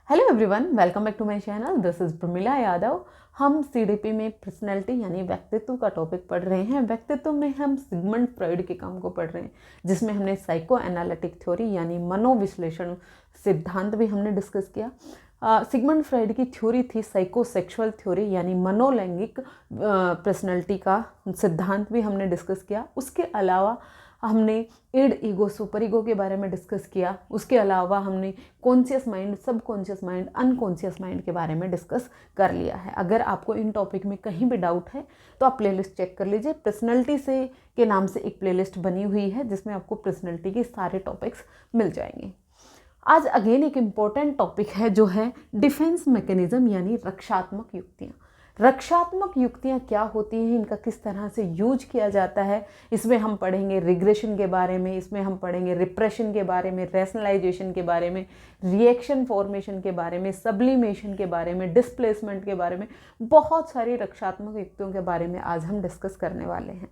Hello everyone, welcome back to my channel. This is Pramila Yadav. हम CDP में personality यानी व्यक्तित्व का टॉपिक पढ़ रहे हैं। व्यक्तित्व में हम सिगमंड फ्रॉइड के काम को पढ़ रहे हैं, जिसमें हमने साइको एनालिटिक थ्योरी यानी मनोविश्लेषण सिद्धांत भी हमने डिस्कस किया। सिगमंड फ्रॉइड की थ्योरी थी साइकोसेक्सुअल थ्योरी यानी मनोलैंगिक पर्सनैलिटी का सिद्धांत भी हमने डिस्कस किया। उसके अलावा हमने इड ईगो सुपर ईगो के बारे में डिस्कस किया। उसके अलावा हमने कॉन्शियस माइंड, सब कॉन्शियस माइंड, अनकॉन्शियस माइंड के बारे में डिस्कस कर लिया है। अगर आपको इन टॉपिक में कहीं भी डाउट है तो आप प्लेलिस्ट चेक कर लीजिए। पर्सनैलिटी से के नाम से एक प्लेलिस्ट बनी हुई है जिसमें आपको पर्सनैलिटी के सारे टॉपिक्स मिल जाएंगे। आज अगेन एक इम्पॉर्टेंट टॉपिक है जो है डिफेंस मैकेनिज्म यानी रक्षात्मक युक्तियाँ। रक्षात्मक युक्तियाँ क्या होती हैं, इनका किस तरह से यूज किया जाता है, इसमें हम पढ़ेंगे रिग्रेशन के बारे में, इसमें हम पढ़ेंगे रिप्रेशन के बारे में, रैशनलाइजेशन के बारे में, रिएक्शन फॉर्मेशन के बारे में, सब्लिमेशन के बारे में, डिस्प्लेसमेंट के बारे में, बहुत सारी रक्षात्मक युक्तियों के बारे में आज हम डिस्कस करने वाले हैं।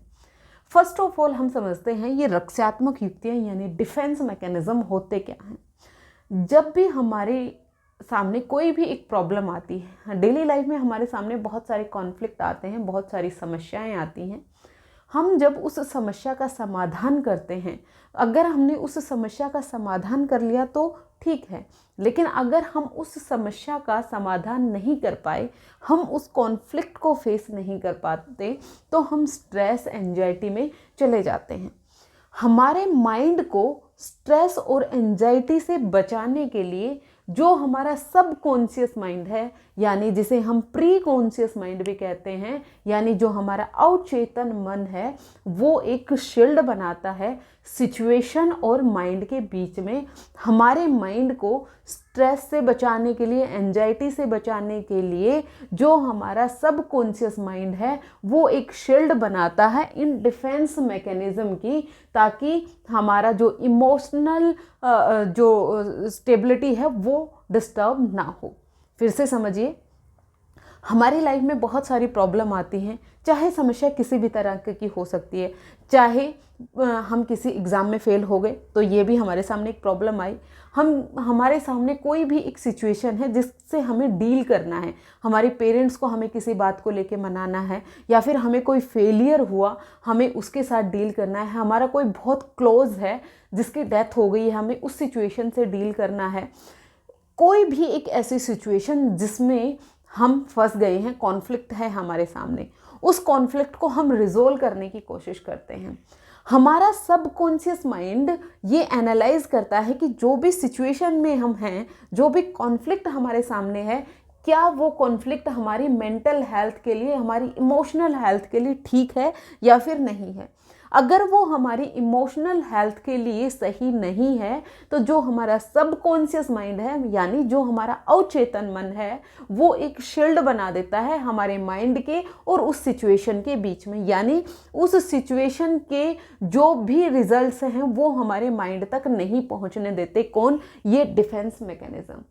फर्स्ट ऑफ ऑल हम समझते हैं ये रक्षात्मक युक्तियाँ यानी डिफेंस मैकेनिज्म होते क्या हैं। जब भी हमारे सामने कोई भी एक प्रॉब्लम आती है, डेली लाइफ में हमारे सामने बहुत सारे कॉन्फ्लिक्ट आते हैं, बहुत सारी समस्याएं आती हैं। हम जब उस समस्या का समाधान करते हैं, अगर हमने उस समस्या का समाधान कर लिया तो ठीक है, लेकिन अगर हम उस समस्या का समाधान नहीं कर पाए, हम उस कॉन्फ्लिक्ट को फेस नहीं कर पाते, तो हम स्ट्रेस एंजाइटी में चले जाते हैं। हमारे माइंड को स्ट्रेस और एंजाइटी से बचाने के लिए जो हमारा सब कॉन्शियस माइंड है, यानी जिसे हम प्री कॉन्शियस माइंड भी कहते हैं, यानी जो हमारा अवचेतन मन है, वो एक शील्ड बनाता है सिचुएशन और माइंड के बीच में। हमारे माइंड को स्ट्रेस से बचाने के लिए, एंजाइटी से बचाने के लिए जो हमारा सब कॉन्शियस माइंड है वो एक शील्ड बनाता है इन डिफेंस मैकेनिज्म की, ताकि हमारा जो इमोशनल जो स्टेबिलिटी है वो डिस्टर्ब ना हो। फिर से समझिए, हमारी लाइफ में बहुत सारी प्रॉब्लम आती हैं, चाहे समस्या किसी भी तरह की हो सकती है। चाहे हम किसी एग्ज़ाम में फ़ेल हो गए तो ये भी हमारे सामने एक प्रॉब्लम आई। हमारे सामने कोई भी एक सिचुएशन है जिससे हमें डील करना है, हमारे पेरेंट्स को हमें किसी बात को लेके मनाना है, या फिर हमें कोई फेलियर हुआ, हमें उसके साथ डील करना है। हमारा कोई बहुत क्लोज है जिसकी डेथ हो गई है, हमें उस सिचुएशन से डील करना है। कोई भी एक ऐसी सिचुएशन जिसमें हम फंस गए हैं, कॉन्फ्लिक्ट है हमारे सामने, उस कॉन्फ्लिक्ट को हम रिजोल्व करने की कोशिश करते हैं। हमारा सब कॉन्शियस माइंड ये एनालाइज करता है कि जो भी सिचुएशन में हम हैं, जो भी कॉन्फ्लिक्ट हमारे सामने है, क्या वो कॉन्फ्लिक्ट हमारी मेंटल हेल्थ के लिए, हमारी इमोशनल हेल्थ के लिए ठीक है या फिर नहीं है। अगर वो हमारी इमोशनल हेल्थ के लिए सही नहीं है तो जो हमारा सब कॉन्शियस माइंड है, यानी जो हमारा अवचेतन मन है, वो एक शील्ड बना देता है हमारे माइंड के और उस सिचुएशन के बीच में। यानी उस सिचुएशन के जो भी रिजल्ट्स हैं वो हमारे माइंड तक नहीं पहुंचने देते। कौन? ये डिफेंस मैकेनिज्म।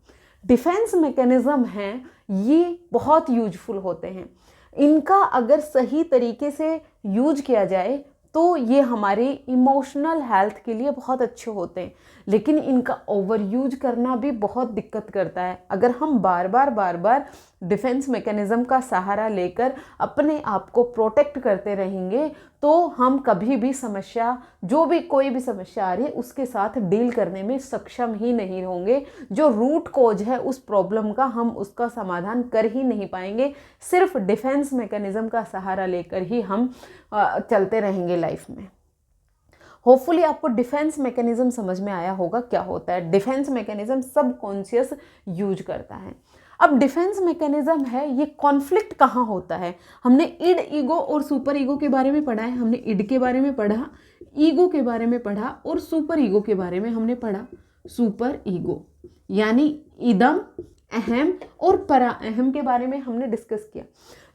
डिफेंस मैकेनिज्म हैं, ये बहुत यूजफुल होते हैं। इनका अगर सही तरीके से यूज किया जाए तो ये हमारी इमोशनल हेल्थ के लिए बहुत अच्छे होते हैं, लेकिन इनका ओवर यूज करना भी बहुत दिक्कत करता है। अगर हम बार बार डिफेंस मैकेनिज्म का सहारा लेकर अपने आप को प्रोटेक्ट करते रहेंगे तो हम कभी भी समस्या, जो भी कोई भी समस्या आ रही है, उसके साथ डील करने में सक्षम ही नहीं होंगे। जो रूट कॉज है उस प्रॉब्लम का, हम उसका समाधान कर ही नहीं पाएंगे। सिर्फ डिफेंस मैकेनिज्म का सहारा लेकर ही हम चलते रहेंगे लाइफ में। होपफुली आपको डिफेंस मैकेनिज्म समझ में आया होगा क्या होता है। डिफेंस मैकेनिज्म सब कॉन्शियस यूज करता है। अब डिफेंस मैकेनिज्म है, ये कॉन्फ्लिक्ट कहाँ होता है। हमने इड ईगो और सुपर ईगो के बारे में पढ़ा है। हमने इड के बारे में पढ़ा, ईगो के बारे में पढ़ा और सुपर ईगो के बारे में हमने पढ़ा। सुपर ईगो यानी इदम, अहम और परा अहम के बारे में हमने डिस्कस किया।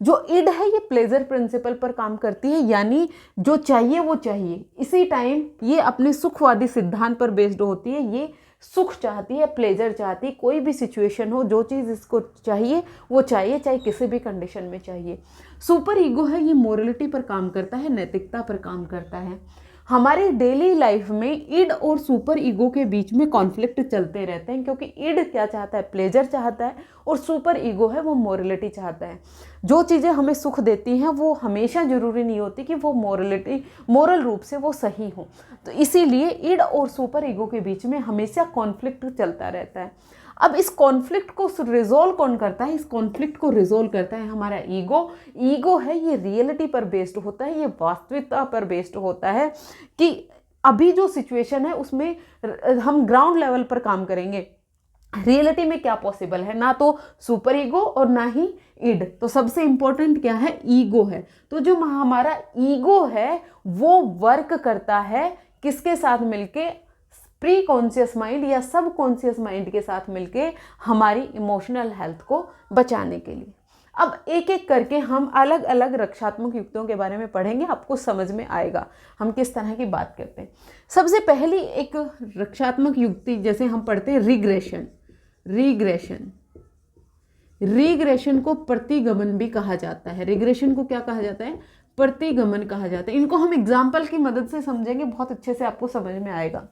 जो इड है ये प्लेजर प्रिंसिपल पर काम करती है, यानी जो चाहिए वो चाहिए। इसी टाइम ये अपने सुखवादी सिद्धांत पर बेस्ड होती है। ये सुख चाहती है, प्लेजर चाहती है। कोई भी सिचुएशन हो, जो चीज़ इसको चाहिए वो चाहिए, चाहे किसी भी कंडीशन में चाहिए। सुपर ईगो है, ये मोरलिटी पर काम करता है, नैतिकता पर काम करता है। हमारी डेली लाइफ में इड और सुपर ईगो के बीच में कॉन्फ्लिक्ट चलते रहते हैं, क्योंकि इड क्या चाहता है, प्लेजर चाहता है, और सुपर ईगो है वो मोरलिटी चाहता है। जो चीज़ें हमें सुख देती हैं वो हमेशा ज़रूरी नहीं होती कि वो मोरल रूप से वो सही हो। तो इसीलिए इड और सुपर ईगो के बीच में हमेशा कॉन्फ्लिक्ट चलता रहता है। अब इस कॉन्फ्लिक्ट को रिजोल्व कौन करता है? इस कॉन्फ्लिक्ट को रिजोल्व करता है हमारा ईगो। ईगो है ये रियलिटी पर बेस्ड होता है, ये वास्तविकता पर बेस्ड होता है कि अभी जो सिचुएशन है उसमें हम ग्राउंड लेवल पर काम करेंगे। रियलिटी में क्या पॉसिबल है? ना तो सुपर ईगो और ना ही इड। तो सबसे इंपॉर्टेंट क्या है? ईगो है। तो जो हमारा ईगो है वो वर्क करता है किसके साथ मिलके? प्री कॉन्शियस माइंड या सब कॉन्शियस माइंड के साथ मिलके हमारी इमोशनल हेल्थ को बचाने के लिए। अब एक एक करके हम अलग अलग रक्षात्मक युक्तियों के बारे में पढ़ेंगे, आपको समझ में आएगा हम किस तरह की बात करते हैं। सबसे पहली एक रक्षात्मक युक्ति जैसे हम पढ़ते हैं रिग्रेशन। रिग्रेशन को प्रतिगमन भी कहा जाता है। रिग्रेशन को क्या कहा जाता है? प्रतिगमन कहा जाता है। इनको हम एग्जाम्पल की मदद से समझेंगे, बहुत अच्छे से आपको समझ में आएगा।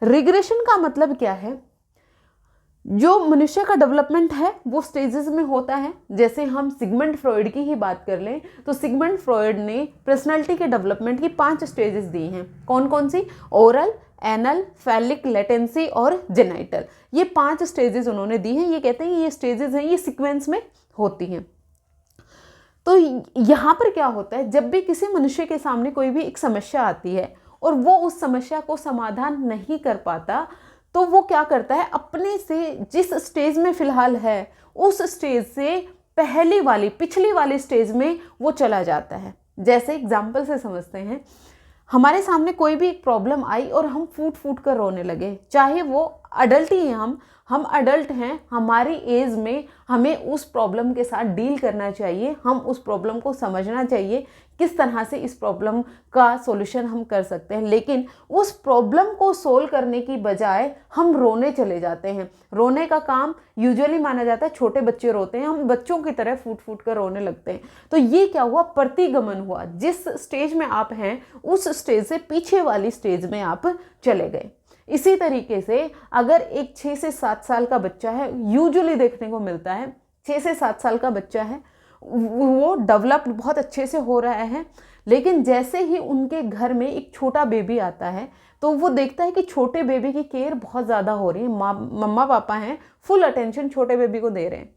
रिग्रेशन का मतलब क्या है? जो मनुष्य का डेवलपमेंट है वो स्टेजेस में होता है। जैसे हम सिगमंड फ्रॉइड की ही बात कर लें तो सिगमंड फ्रॉइड ने पर्सनालिटी के डेवलपमेंट की 5 स्टेजेस दी हैं। कौन कौन सी? ओरल, एनल, फैलिक, लेटेंसी और जेनाइटल। ये 5 स्टेजेस उन्होंने दी हैं। ये कहते हैं ये स्टेजेस हैं, ये सीक्वेंस में होती हैं। तो यहाँ पर क्या होता है, जब भी किसी मनुष्य के सामने कोई भी एक समस्या आती है और वो उस समस्या को समाधान नहीं कर पाता, तो वो क्या करता है, अपने से जिस स्टेज में फिलहाल है उस स्टेज से पिछली वाली स्टेज में वो चला जाता है। जैसे एग्जाम्पल से समझते हैं, हमारे सामने कोई भी एक प्रॉब्लम आई और हम फूट फूट कर रोने लगे, चाहे वो अडल्ट ही हैं, हम अडल्ट हैं, हमारी एज में हमें उस प्रॉब्लम के साथ डील करना चाहिए, हम उस प्रॉब्लम को समझना चाहिए किस तरह से इस प्रॉब्लम का सॉल्यूशन हम कर सकते हैं। लेकिन उस प्रॉब्लम को सोल्व करने की बजाय हम रोने चले जाते हैं। रोने का काम यूजुअली माना जाता है, छोटे बच्चे रोते हैं, हम बच्चों की तरह फूट फूट कर रोने लगते हैं। तो ये क्या हुआ? प्रतिगमन हुआ। जिस स्टेज में आप हैं उस स्टेज से पीछे वाली स्टेज में आप चले गए। इसी तरीके से अगर एक 6 से 7 साल का बच्चा है, यूजुअली देखने को मिलता है 6 से 7 साल का बच्चा है, वो डेवलप्ड बहुत अच्छे से हो रहा है, लेकिन जैसे ही उनके घर में एक छोटा बेबी आता है तो वो देखता है कि छोटे बेबी की केयर बहुत ज़्यादा हो रही है, मम्मा पापा हैं फुल अटेंशन छोटे बेबी को दे रहे हैं।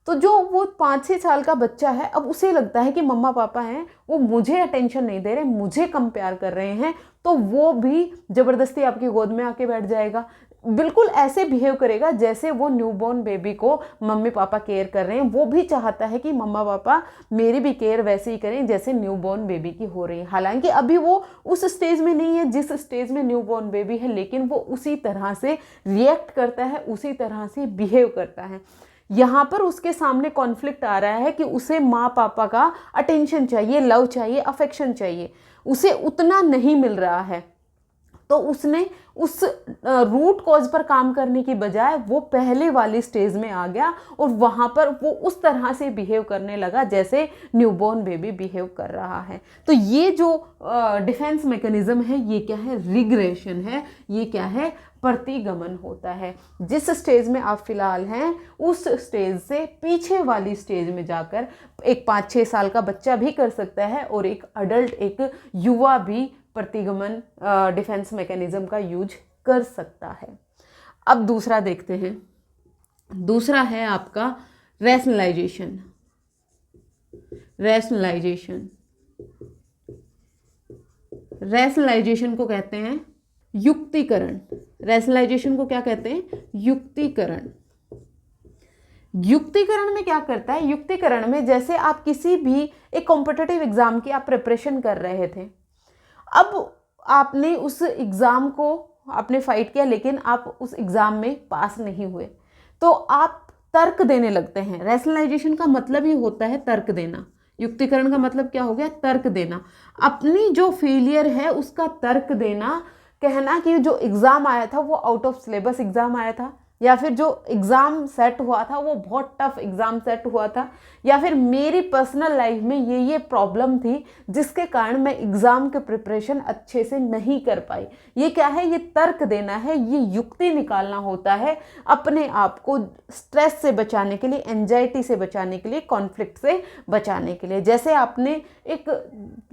तो जो वो 5-6 साल का बच्चा है, अब उसे लगता है कि मम्मा पापा हैं वो मुझे अटेंशन नहीं दे रहे, मुझे कम प्यार कर रहे हैं, तो वो भी ज़बरदस्ती आपकी गोद में आके बैठ जाएगा, बिल्कुल ऐसे बिहेव करेगा जैसे वो न्यूबॉर्न बेबी को मम्मी पापा केयर कर रहे हैं। वो भी चाहता है कि मम्मा पापा मेरी भी केयर वैसे ही करें जैसे न्यूबॉर्न बेबी की हो रही है। हालांकि अभी वो उस स्टेज में नहीं है जिस स्टेज में न्यूबॉर्न बेबी है, लेकिन वो उसी तरह से रिएक्ट करता है, उसी तरह से बिहेव करता है। यहाँ पर उसके सामने कॉन्फ्लिक्ट आ रहा है कि उसे माँ पापा का अटेंशन चाहिए, लव चाहिए, अफेक्शन चाहिए, उसे उतना नहीं मिल रहा है। तो उसने उस रूट कॉज पर काम करने की बजाय वो पहले वाली स्टेज में आ गया और वहाँ पर वो उस तरह से बिहेव करने लगा जैसे न्यूबॉर्न बेबी बिहेव कर रहा है। तो ये जो डिफेंस मैकेनिज्म है ये क्या है? रिग्रेशन है। ये क्या है? प्रतिगमन होता है। जिस स्टेज में आप फिलहाल हैं उस स्टेज से पीछे वाली स्टेज में जाकर एक 5-6 साल का बच्चा भी कर सकता है और एक अडल्ट, एक युवा भी प्रतिगमन डिफेंस मैकेनिज्म का यूज कर सकता है। अब दूसरा देखते हैं। दूसरा है आपका रैशनलाइजेशन। रैशनलाइजेशन को कहते हैं युक्तिकरण। रैशनलाइजेशन को क्या कहते हैं? युक्तिकरण। युक्तिकरण में क्या करता है? युक्तिकरण में जैसे आप किसी भी एक कॉम्पिटिटिव एग्जाम की आप प्रिपरेशन कर रहे थे, अब आपने उस एग्ज़ाम को आपने फाइट किया लेकिन आप उस एग्ज़ाम में पास नहीं हुए, तो आप तर्क देने लगते हैं। रैशनलाइजेशन का मतलब ही होता है तर्क देना। युक्तिकरण का मतलब क्या हो गया? तर्क देना। अपनी जो फेलियर है उसका तर्क देना, कहना कि जो एग्ज़ाम आया था वो आउट ऑफ सिलेबस एग्ज़ाम आया था, या फिर जो एग्ज़ाम सेट हुआ था वो बहुत टफ एग्ज़ाम सेट हुआ था, या फिर मेरी पर्सनल लाइफ में ये प्रॉब्लम थी जिसके कारण मैं एग्ज़ाम के प्रिपरेशन अच्छे से नहीं कर पाई। ये क्या है, ये तर्क देना है, ये युक्ति निकालना होता है अपने आप को स्ट्रेस से बचाने के लिए, एंजाइटी से बचाने के लिए, कॉन्फ्लिक्ट से बचाने के लिए। जैसे आपने एक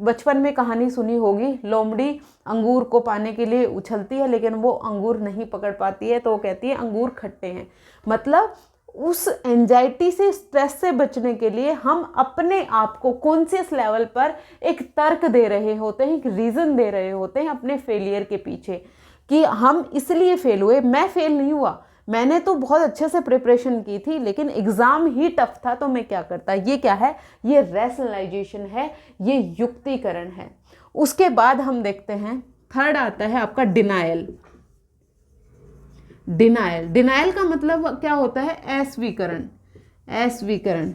बचपन में कहानी सुनी होगी, लोमड़ी अंगूर को पाने के लिए उछलती है लेकिन वो अंगूर नहीं पकड़ पाती है, तो वो कहती है अंगूर खट्टे हैं। मतलब उस एंजाइटी से, स्ट्रेस से बचने के लिए हम अपने आप को कॉन्शियस लेवल पर एक तर्क दे रहे होते हैं, एक रीज़न दे रहे होते हैं अपने फेलियर के पीछे कि हम इसलिए फेल हुए। मैं फेल नहीं हुआ, मैंने तो बहुत अच्छे से प्रिपरेशन की थी लेकिन एग्ज़ाम ही टफ था, तो मैं क्या करता। ये क्या है, ये रैशनलाइजेशन है, ये युक्तिकरण है। उसके बाद हम देखते हैं थर्ड आता है आपका डिनायल। डिनायल का मतलब क्या होता है, अस्वीकरण,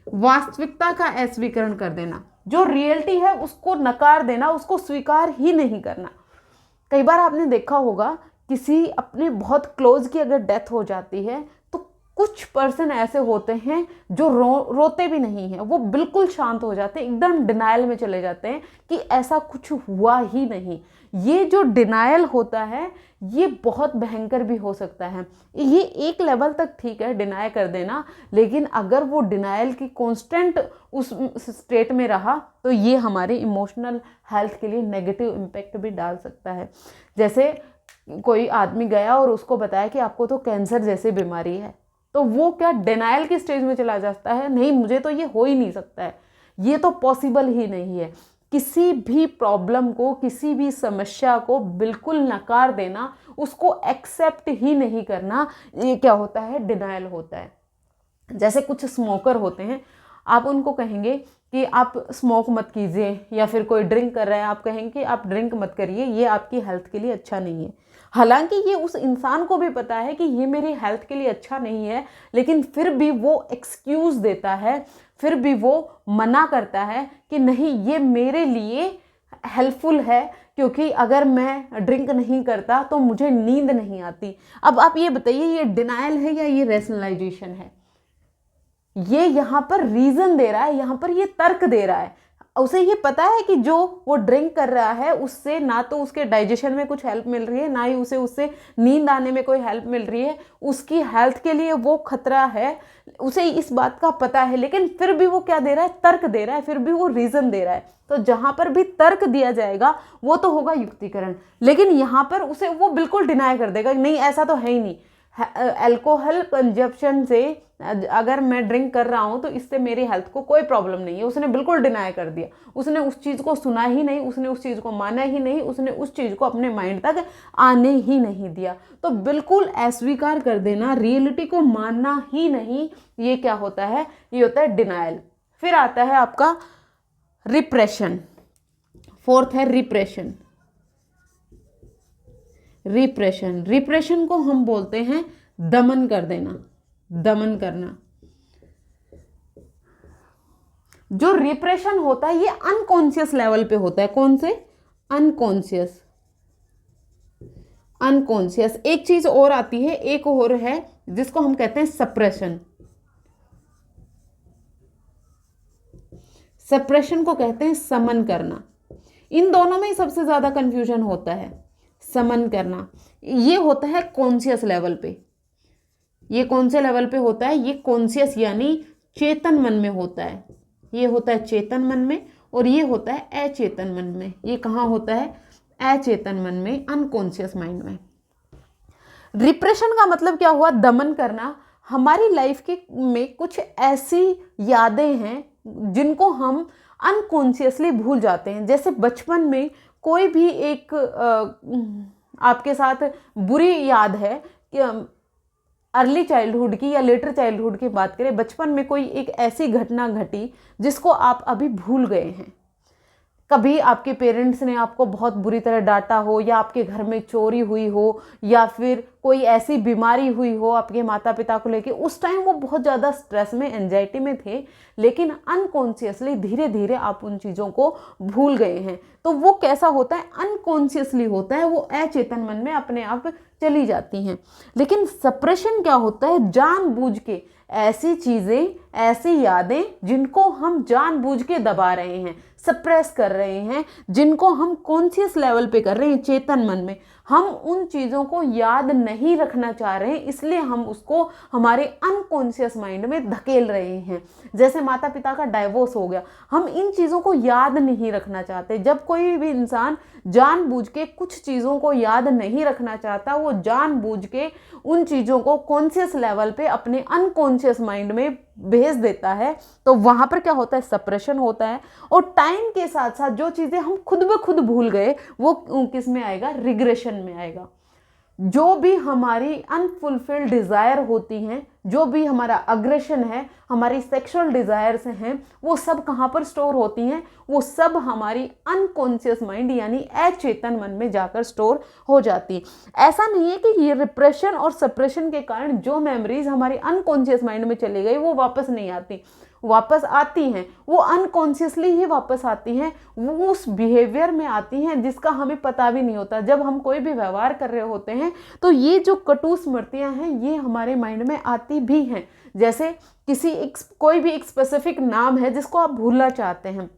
वास्तविकता का अस्वीकरण कर देना। जो रियलिटी है उसको नकार देना, उसको स्वीकार ही नहीं करना। कई बार आपने देखा होगा किसी अपने बहुत क्लोज की अगर डेथ हो जाती है तो कुछ पर्सन ऐसे होते हैं जो रोते भी नहीं हैं, वो बिल्कुल शांत हो जाते हैं, एकदम डिनायल में चले जाते हैं कि ऐसा कुछ हुआ ही नहीं। ये जो डिनायल होता है ये बहुत भयंकर भी हो सकता है। ये एक लेवल तक ठीक है डिनाय कर देना, लेकिन अगर वो डिनायल की कांस्टेंट उस स्टेट में रहा तो ये हमारे इमोशनल हेल्थ के लिए नेगेटिव इम्पैक्ट भी डाल सकता है। जैसे कोई आदमी गया और उसको बताया कि आपको तो कैंसर जैसी बीमारी है, तो वो क्या डिनायल की स्टेज में चला जाता है, नहीं मुझे तो ये हो ही नहीं सकता है, ये तो पॉसिबल ही नहीं है। किसी भी प्रॉब्लम को, किसी भी समस्या को बिल्कुल नकार देना, उसको एक्सेप्ट ही नहीं करना, ये क्या होता है, डिनायल होता है। जैसे कुछ स्मोकर होते हैं, आप उनको कहेंगे कि आप स्मोक मत कीजिए, या फिर कोई ड्रिंक कर रहा है आप कहेंगे कि आप ड्रिंक मत करिए, ये आपकी हेल्थ के लिए अच्छा नहीं है। हालांकि ये उस इंसान को भी पता है कि ये मेरी हेल्थ के लिए अच्छा नहीं है, लेकिन फिर भी वो एक्सक्यूज़ देता है, फिर भी वो मना करता है कि नहीं ये मेरे लिए हेल्पफुल है, क्योंकि अगर मैं ड्रिंक नहीं करता तो मुझे नींद नहीं आती। अब आप ये बताइए, ये डिनायल है या ये रैशनलाइजेशन है? ये यहाँ पर रीज़न दे रहा है, यहाँ पर ये तर्क दे रहा है। उसे ये पता है कि जो वो ड्रिंक कर रहा है उससे ना तो उसके डाइजेशन में कुछ हेल्प मिल रही है, ना ही उसे उससे नींद आने में कोई हेल्प मिल रही है, उसकी हेल्थ के लिए वो खतरा है, उसे इस बात का पता है, लेकिन फिर भी वो क्या दे रहा है, तर्क दे रहा है, फिर भी वो रीज़न दे रहा है। तो जहाँ पर भी तर्क दिया जाएगा वो तो होगा युक्तिकरण, लेकिन यहाँ पर उसे वो बिल्कुल डिनाई कर देगा, नहीं ऐसा तो है ही नहीं। अल्कोहल कंजप्शन से अगर मैं ड्रिंक कर रहा हूँ तो इससे मेरी हेल्थ को कोई प्रॉब्लम नहीं है, उसने बिल्कुल डिनाई कर दिया, उसने उस चीज़ को सुना ही नहीं, उसने उस चीज़ को माना ही नहीं, उसने उस चीज़ को अपने माइंड तक आने ही नहीं दिया। तो बिल्कुल अस्वीकार कर देना, रियलिटी को मानना ही नहीं, ये क्या होता है, ये होता है डिनायल। फिर आता है आपका रिप्रेशन, फोर्थ है रिप्रेशन। रिप्रेशन को हम बोलते हैं दमन कर देना, दमन करना। जो रिप्रेशन होता है ये अनकॉन्शियस लेवल पे होता है। कौन से? अनकॉन्शियस। एक चीज और आती है, एक और है जिसको हम कहते हैं सप्रेशन। सप्रेशन को कहते हैं समन करना। इन दोनों में ही सबसे ज्यादा कंफ्यूजन होता है। समन करना ये होता है कॉन्शियस लेवल पे। ये कौन से लेवल पे होता है? ये कॉन्शियस यानी चेतन मन में होता है। ये होता है चेतन मन में और ये होता है अचेतन मन में। ये कहाँ होता है? अचेतन मन में, अनकॉन्शियस माइंड में। रिप्रेशन का मतलब क्या हुआ? दमन करना। हमारी लाइफ के में कुछ ऐसी यादें हैं जिनको हम अनकॉन्शियसली भूल जाते हैं। जैसे बचपन में कोई भी एक आपके साथ बुरी याद है कि अर्ली चाइल्डहुड की या लेटर चाइल्डहुड की बात करें, बचपन में कोई एक ऐसी घटना घटी जिसको आप अभी भूल गए हैं। कभी आपके पेरेंट्स ने आपको बहुत बुरी तरह डांटा हो, या आपके घर में चोरी हुई हो, या फिर कोई ऐसी बीमारी हुई हो आपके माता पिता को लेके। उस टाइम वो बहुत ज़्यादा स्ट्रेस में, एंजाइटी में थे, लेकिन अनकॉन्शियसली धीरे धीरे आप उन चीज़ों को भूल गए हैं। तो वो कैसा होता है? अनकॉन्शियसली होता है, वो अचेतन मन में अपने आप चली जाती हैं। लेकिन सप्रेशन क्या होता है, जानबूझ के ऐसी चीज़ें, ऐसी यादें जिनको हम जानबूझ के दबा रहे हैं, सप्रेस कर रहे हैं, जिनको हम कॉन्शियस लेवल पे कर रहे हैं, चेतन मन में हम उन चीज़ों को याद नहीं रखना चाह रहे हैं, इसलिए हम उसको हमारे अनकॉन्शियस माइंड में धकेल रहे हैं। जैसे माता पिता का डाइवोर्स हो गया, हम इन चीज़ों को याद नहीं रखना चाहते। जब कोई भी इंसान जानबूझ के कुछ चीज़ों को याद नहीं रखना चाहता, वो जानबूझ के उन चीज़ों को कॉन्शियस लेवल पे अपने अनकॉन्शियस माइंड में भेज देता है, तो वहाँ पर क्या होता है, सप्रेशन होता है। और टाइम के साथ साथ जो चीज़ें हम खुद ब खुद भूल गए वो किस में आएगा, रिग्रेशन में आएगा। जो भी हमारी अनफुलफिल्ड डिज़ायर होती हैं, जो भी हमारा अग्रेशन है, हमारी सेक्सुअल डिज़ायर्स हैं, वो सब कहाँ पर स्टोर होती हैं, वो सब हमारी अनकॉन्शियस माइंड यानी अचेतन मन में जाकर स्टोर हो जाती है। ऐसा नहीं है कि ये रिप्रेशन और सप्रेशन के कारण जो मेमोरीज हमारी अनकॉन्शियस माइंड में चली गई वो वापस नहीं आती, वापस आती हैं, वो अनकॉन्शियसली ही वापस आती हैं, वो उस बिहेवियर में आती हैं जिसका हमें पता भी नहीं होता। जब हम कोई भी व्यवहार कर रहे होते हैं तो ये जो कटु स्मृतियां हैं ये हमारे माइंड में आती भी हैं। जैसे कोई भी एक स्पेसिफिक नाम है जिसको आप भूलना चाहते हैं,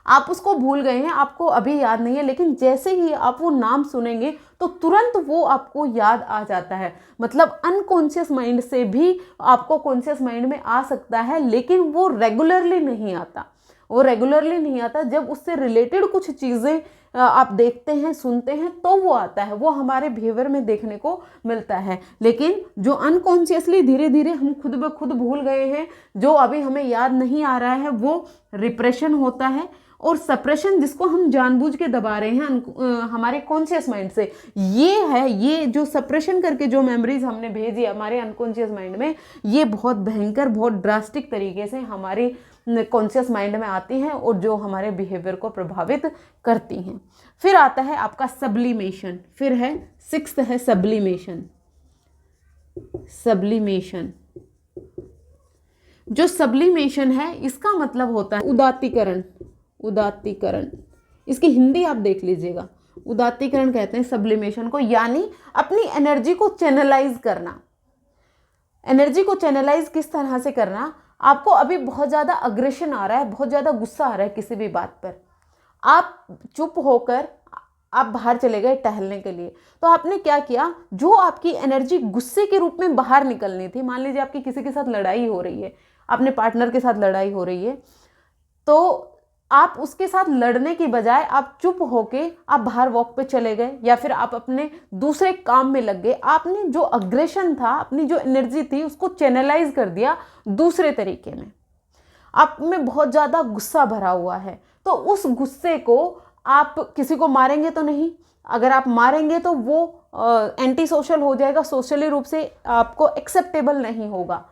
आप उसको भूल गए हैं, आपको अभी याद नहीं है, लेकिन जैसे ही आप वो नाम सुनेंगे तो तुरंत वो आपको याद आ जाता है। मतलब अनकॉन्शियस माइंड से भी आपको कॉन्शियस माइंड में आ सकता है, लेकिन वो रेगुलरली नहीं आता। वो रेगुलरली नहीं आता, जब उससे रिलेटेड कुछ चीज़ें आप देखते हैं, सुनते हैं, तो वो आता है, वो हमारे बिहेवियर में देखने को मिलता है। लेकिन जो अनकॉन्शियसली धीरे धीरे हम खुद ब खुद भूल गए हैं, जो अभी हमें याद नहीं आ रहा है, वो रिप्रेशन होता है। और सप्रेशन जिसको हम जानबूझ के दबा रहे हैं हमारे कॉन्शियस माइंड से, ये है, ये जो सप्रेशन करके जो मेमोरीज हमने भेजी हमारे अनकॉन्शियस माइंड में, ये बहुत भयंकर, बहुत ड्रास्टिक तरीके से हमारे कॉन्शियस माइंड में आती हैं और जो हमारे बिहेवियर को प्रभावित करती हैं। फिर आता है आपका सब्लिमेशन, फिर है 6th है सब्लिमेशन। सब्लिमेशन, जो सब्लिमेशन है इसका मतलब होता है उदात्तीकरण। उदात्तीकरण, इसकी हिंदी आप देख लीजिएगा, उदात्तीकरण कहते हैं सब्लिमेशन को, यानी अपनी एनर्जी को चैनलाइज करना। एनर्जी को चैनलाइज किस तरह से करना, आपको अभी बहुत ज़्यादा अग्रेशन आ रहा है, बहुत ज़्यादा गुस्सा आ रहा है किसी भी बात पर, आप चुप होकर आप बाहर चले गए टहलने के लिए, तो आपने क्या किया, जो आपकी एनर्जी गुस्से के रूप में बाहर निकलनी थी, मान लीजिए आपकी किसी के साथ लड़ाई हो रही है, अपने पार्टनर के साथ लड़ाई हो रही है, तो आप उसके साथ लड़ने की बजाय आप चुप होके आप बाहर वॉक पे चले गए, या फिर आप अपने दूसरे काम में लग गए। आपने जो अग्रेशन था, अपनी जो एनर्जी थी, उसको चैनलाइज कर दिया दूसरे तरीके में। आप में बहुत ज़्यादा गुस्सा भरा हुआ है, तो उस गुस्से को आप किसी को मारेंगे तो नहीं, अगर आप मारेंगे तो वो एंटी सोशल हो जाएगा, सोशली रूप से आपको एक्सेप्टेबल नहीं होगा।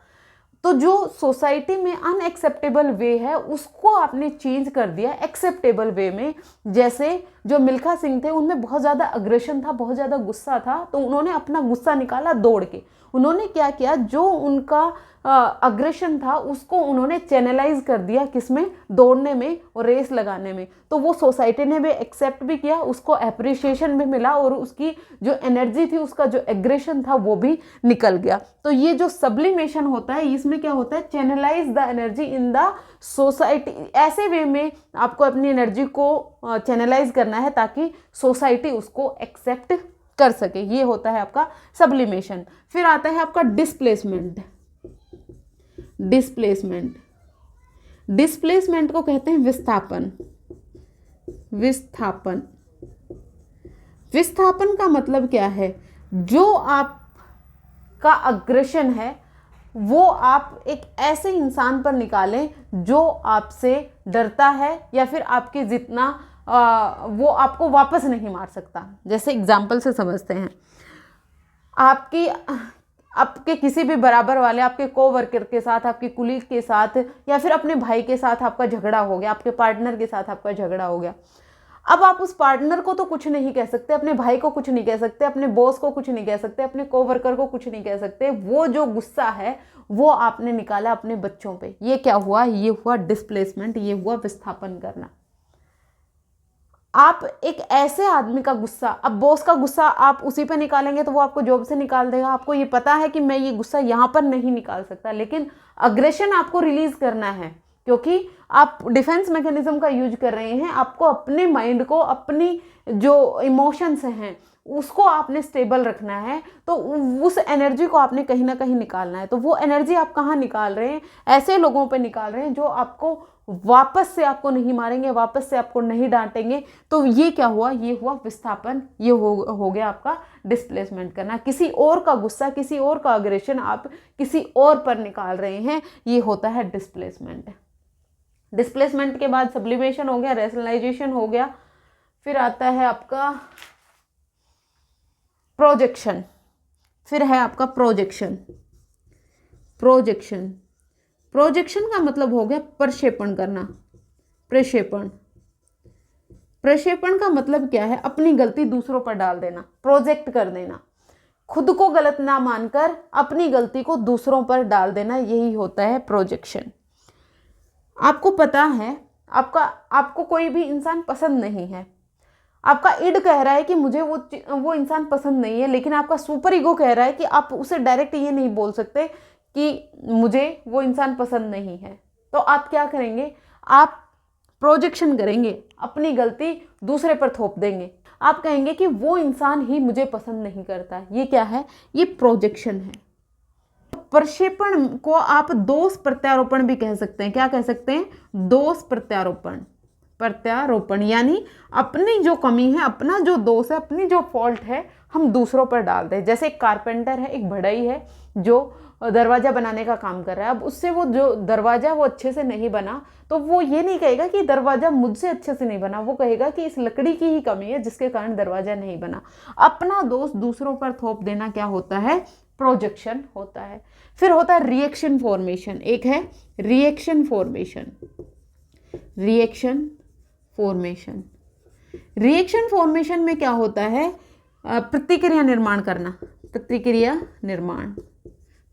तो जो सोसाइटी में अनएक्सेप्टेबल वे है उसको आपने चेंज कर दिया एक्सेप्टेबल वे में। जैसे जो मिल्खा सिंह थे, उनमें बहुत ज़्यादा अग्रेशन था, बहुत ज़्यादा गुस्सा था, तो उन्होंने अपना गुस्सा निकाला दौड़ के। उन्होंने क्या किया, जो उनका अग्रेशन था उसको उन्होंने चैनलाइज कर दिया, किसमें, दौड़ने में और रेस लगाने में। तो वो सोसाइटी ने भी एक्सेप्ट भी किया, उसको अप्रिसिएशन भी मिला, और उसकी जो एनर्जी थी, उसका जो एग्रेशन था वो भी निकल गया। तो ये जो सब्लिमेशन होता है, इसमें क्या होता है, channelise the energy in the society. ऐसे वे में आपको अपनी एनर्जी को चैनलाइज करना है ताकि सोसाइटी उसको एक्सेप्ट कर सके। ये होता है आपका सब्लिमेशन। फिर आता है आपका डिस्प्लेसमेंट। डिस्प्लेसमेंट, डिस्प्लेसमेंट को कहते हैं विस्थापन। विस्थापन, विस्थापन का मतलब क्या है, जो आपका अग्रेशन है वो आप एक ऐसे इंसान पर निकालें जो आपसे डरता है, या फिर आपके जितना वो आपको वापस नहीं मार सकता। जैसे एग्जाम्पल से समझते हैं, आपके किसी भी बराबर वाले, आपके कोवर्कर के साथ, आपके कुलीग के साथ, या फिर अपने भाई के साथ आपका झगड़ा हो गया, आपके पार्टनर के साथ आपका झगड़ा हो गया। अब आप उस पार्टनर को तो कुछ नहीं कह सकते, अपने भाई को कुछ नहीं कह सकते, अपने बॉस को कुछ नहीं कह सकते, अपने कोवर्कर को कुछ नहीं कह सकते। वो जो गुस्सा है वो आपने निकाला अपने बच्चों पे। ये क्या हुआ, ये हुआ डिस्प्लेसमेंट, ये हुआ विस्थापन करना। आप एक ऐसे आदमी का गुस्सा, अब बॉस का गुस्सा आप उसी पे निकालेंगे तो वो आपको जॉब से निकाल देगा। आपको ये पता है कि मैं ये गुस्सा यहाँ पर नहीं निकाल सकता, लेकिन अग्रेशन आपको रिलीज करना है क्योंकि आप डिफेंस मैकेनिज्म का यूज कर रहे हैं। आपको अपने माइंड को, अपनी जो इमोशंस हैं उसको आपने स्टेबल रखना है, तो उस एनर्जी को आपने कहीं ना कहीं निकालना है। तो वो एनर्जी आप कहाँ निकाल रहे हैं? ऐसे लोगों पे निकाल रहे हैं जो आपको वापस से आपको नहीं मारेंगे, वापस से आपको नहीं डांटेंगे। तो ये क्या हुआ? ये हुआ विस्थापन, ये हो गया आपका डिस्प्लेसमेंट करना। किसी और का गुस्सा, किसी और का अग्रेशन आप किसी और पर निकाल रहे हैं, ये होता है डिस्प्लेसमेंट। डिस्प्लेसमेंट के बाद सब्लिमेशन हो गया, रैशनलाइजेशन हो गया, फिर आता है आपका प्रोजेक्शन, फिर है आपका प्रोजेक्शन। प्रोजेक्शन प्रोजेक्शन का मतलब हो गया प्रक्षेपण करना। प्रक्षेपण, प्रक्षेपण का मतलब क्या है? अपनी गलती दूसरों पर डाल देना, प्रोजेक्ट कर देना, खुद को गलत ना मानकर अपनी गलती को दूसरों पर डाल देना, यही होता है प्रोजेक्शन। आपको पता है आपको कोई भी इंसान पसंद नहीं है, आपका इड कह रहा है कि मुझे वो इंसान पसंद नहीं है, लेकिन आपका सुपर ईगो कह रहा है कि आप उसे डायरेक्ट ये नहीं बोल सकते कि मुझे वो इंसान पसंद नहीं है। तो आप क्या करेंगे? आप प्रोजेक्शन करेंगे, अपनी गलती दूसरे पर थोप देंगे। आप कहेंगे कि वो इंसान ही मुझे पसंद नहीं करता। ये क्या है? ये प्रोजेक्शन है। प्रक्षेपण को आप दोष प्रत्यारोपण भी कह सकते हैं। क्या कह सकते हैं? दोष प्रत्यारोपण। प्रत्यारोपण यानी अपनी जो कमी है, अपना जो दोष है, अपनी जो फॉल्ट है, हम दूसरों पर डाल दें। जैसे एक कारपेंटर है, एक बढ़ई है जो दरवाजा बनाने का काम कर रहा है। अब उससे वो जो दरवाजा वो अच्छे से नहीं बना, तो वो ये नहीं कहेगा कि दरवाजा मुझसे अच्छे से नहीं बना, वो कहेगा कि इस लकड़ी की ही कमी है जिसके कारण दरवाजा नहीं बना। अपना दोष दूसरों पर थोप देना क्या होता है? प्रोजेक्शन होता है। फिर होता है रिएक्शन फॉर्मेशन। एक है reaction formation. Reaction formation, reaction formation में क्या होता है? प्रतिक्रिया निर्माण करना। प्रतिक्रिया निर्माण,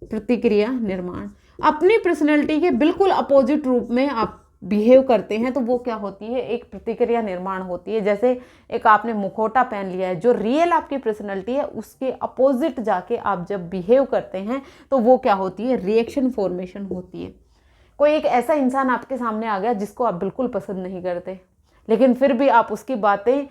प्रतिक्रिया निर्माण। अपनी पर्सनैलिटी के बिल्कुल अपोजिट रूप में आप बिहेव करते हैं तो वो क्या होती है? एक प्रतिक्रिया निर्माण होती है। जैसे एक आपने मुखौटा पहन लिया है, जो रियल आपकी पर्सनैलिटी है उसके अपोजिट जाके आप जब बिहेव करते हैं तो वो क्या होती है? रिएक्शन फॉर्मेशन होती है। कोई एक ऐसा इंसान आपके सामने आ गया जिसको आप बिल्कुल पसंद नहीं करते, लेकिन फिर भी आप उसकी बातें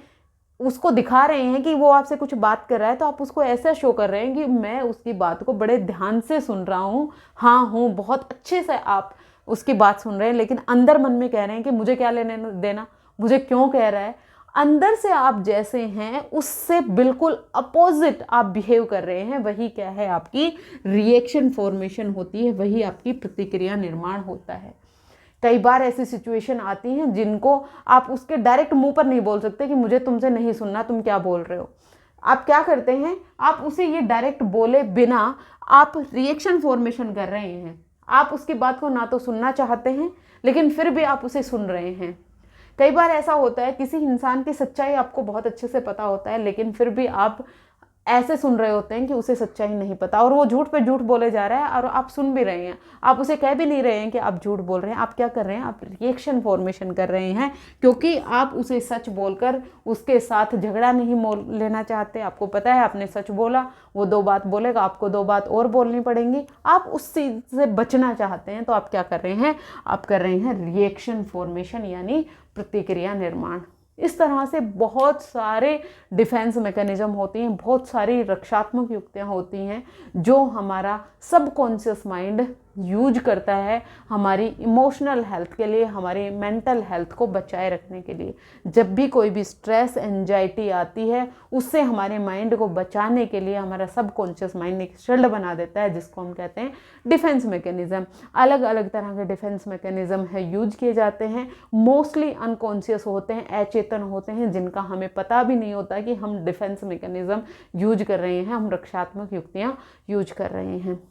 उसको दिखा रहे हैं कि वो आपसे कुछ बात कर रहा है, तो आप उसको ऐसा शो कर रहे हैं कि मैं उसकी बात को बड़े ध्यान से सुन रहा हूँ, हाँ हूँ, बहुत अच्छे से आप उसकी बात सुन रहे हैं, लेकिन अंदर मन में कह रहे हैं कि मुझे क्या लेने देना, मुझे क्यों कह रहा है। अंदर से आप जैसे हैं उससे बिल्कुल अपोजिट आप बिहेव कर रहे हैं, वही क्या है? आपकी रिएक्शन फॉर्मेशन होती है, वही आपकी प्रतिक्रिया निर्माण होता है। कई बार ऐसी सिचुएशन आती हैं जिनको आप उसके डायरेक्ट मुंह पर नहीं बोल सकते कि मुझे तुमसे नहीं सुनना, तुम क्या बोल रहे हो। आप क्या करते हैं? आप उसे ये डायरेक्ट बोले बिना आप रिएक्शन फॉर्मेशन कर रहे हैं। आप उसकी बात को ना तो सुनना चाहते हैं, लेकिन फिर भी आप उसे सुन रहे हैं। कई बार ऐसा होता है किसी इंसान की सच्चाई आपको बहुत अच्छे से पता होता है, लेकिन फिर भी आप ऐसे सुन रहे होते हैं कि उसे सच्चाई नहीं पता और वो झूठ पे झूठ बोले जा रहा है और आप सुन भी रहे हैं। आप उसे कह भी नहीं रहे हैं कि आप झूठ बोल रहे हैं। आप क्या कर रहे हैं? आप रिएक्शन फॉर्मेशन कर रहे हैं, क्योंकि आप उसे सच बोलकर उसके साथ झगड़ा नहीं मोल लेना चाहते। आपको पता है आपने सच बोला, वो 2 बात बोलेगा, आपको 2 बात और बोलनी पड़ेंगी। आप उस चीज़ से बचना चाहते हैं, तो आप क्या कर रहे हैं? आप कर रहे हैं रिएक्शन फॉर्मेशन यानी प्रतिक्रिया निर्माण। इस तरह से बहुत सारे डिफेंस मैकेनिज्म होती हैं, बहुत सारी रक्षात्मक युक्तियाँ होती हैं जो हमारा सबकॉन्शियस माइंड यूज करता है हमारी इमोशनल हेल्थ के लिए, हमारी मेंटल हेल्थ को बचाए रखने के लिए। जब भी कोई भी स्ट्रेस, एंजाइटी आती है, उससे हमारे माइंड को बचाने के लिए हमारा सबकॉन्शियस माइंड एक शील्ड बना देता है, जिसको हम कहते हैं डिफेंस मैकेनिज्म। अलग अलग तरह के डिफेंस मैकेनिज्म है यूज किए जाते हैं, मोस्टली अनकॉन्शियस होते हैं, अचेतन होते हैं, जिनका हमें पता भी नहीं होता कि हम डिफेंस मैकेनिज्म यूज कर रहे हैं, हम रक्षात्मक युक्तियाँ यूज कर रहे हैं।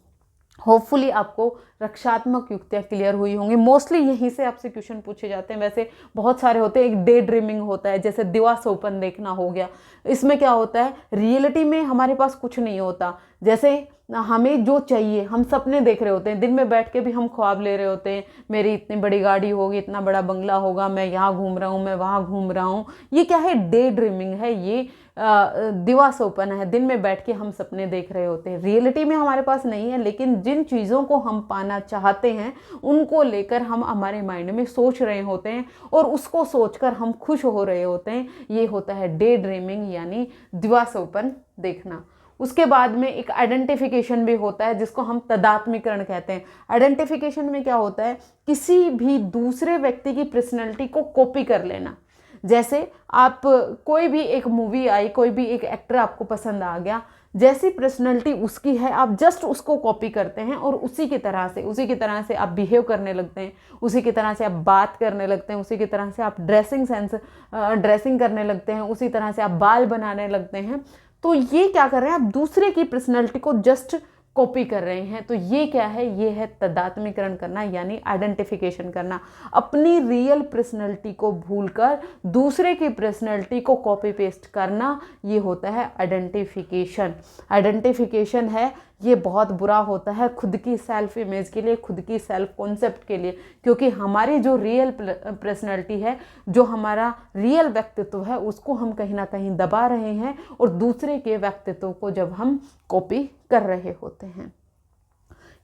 होपफुली आपको रक्षात्मक युक्तियाँ क्लियर हुई होंगी। मोस्टली यहीं से आपसे क्वेश्चन पूछे जाते हैं, वैसे बहुत सारे होते हैं। एक डे ड्रीमिंग होता है, जैसे दिवा स्वप्न देखना हो गया। इसमें क्या होता है? रियलिटी में हमारे पास कुछ नहीं होता, जैसे हमें जो चाहिए, हम सपने देख रहे होते हैं, दिन में बैठ के भी हम ख्वाब ले रहे होते हैं, मेरी इतनी बड़ी गाड़ी होगी, इतना बड़ा बंगला होगा, मैं यहाँ घूम रहा हूँ, मैं वहाँ घूम रहा हूँ। ये क्या है? डे ड्रीमिंग है, ये दिवास्वप्न है। दिन में बैठ के हम सपने देख रहे होते हैं, रियलिटी में हमारे पास नहीं है, लेकिन जिन चीज़ों को हम पाना चाहते हैं उनको लेकर हम हमारे माइंड में सोच रहे होते हैं और उसको सोचकर हम खुश हो रहे होते हैं। ये होता है डे ड्रीमिंग यानी दिवास्वप्न देखना। उसके बाद में एक आइडेंटिफिकेशन भी होता है जिसको हम तदात्मीकरण कहते हैं। आइडेंटिफिकेशन में क्या होता है? किसी भी दूसरे व्यक्ति की पर्सनैलिटी को कॉपी कर लेना। जैसे आप कोई भी एक मूवी आई, कोई भी एक एक्टर आपको पसंद आ गया, जैसी पर्सनैलिटी उसकी है आप जस्ट उसको कॉपी करते हैं और उसी की तरह से आप बिहेव करने लगते हैं, उसी की तरह से आप बात करने लगते हैं, उसी की तरह से आप ड्रेसिंग करने लगते हैं, उसी तरह से आप बाल बनाने लगते हैं। तो ये क्या कर रहे हैं? आप दूसरे की पर्सनैलिटी को जस्ट कॉपी कर रहे हैं। तो ये क्या है? ये है तदात्मीकरण करना यानी आइडेंटिफिकेशन करना। अपनी रियल पर्सनैलिटी को भूलकर दूसरे की पर्सनैलिटी को कॉपी पेस्ट करना, ये होता है आइडेंटिफिकेशन। आइडेंटिफिकेशन है, ये बहुत बुरा होता है खुद की सेल्फ इमेज के लिए, खुद की सेल्फ कॉन्सेप्ट के लिए, क्योंकि हमारी जो रियल पर्सनैलिटी है, जो हमारा रियल व्यक्तित्व है, उसको हम कहीं ना कहीं दबा रहे हैं और दूसरे के व्यक्तित्व को जब हम कॉपी कर रहे होते हैं।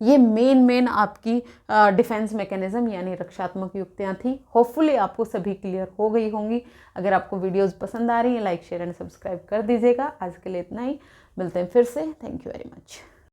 ये मेन आपकी डिफेंस मैकेनिज्म यानी रक्षात्मक युक्तियाँ थी। होपफुली आपको सभी क्लियर हो गई होंगी। अगर आपको वीडियोस पसंद आ रही हैं, लाइक शेयर एंड सब्सक्राइब कर दीजिएगा। आज के लिए इतना ही, मिलते हैं फिर से। Thank you very much.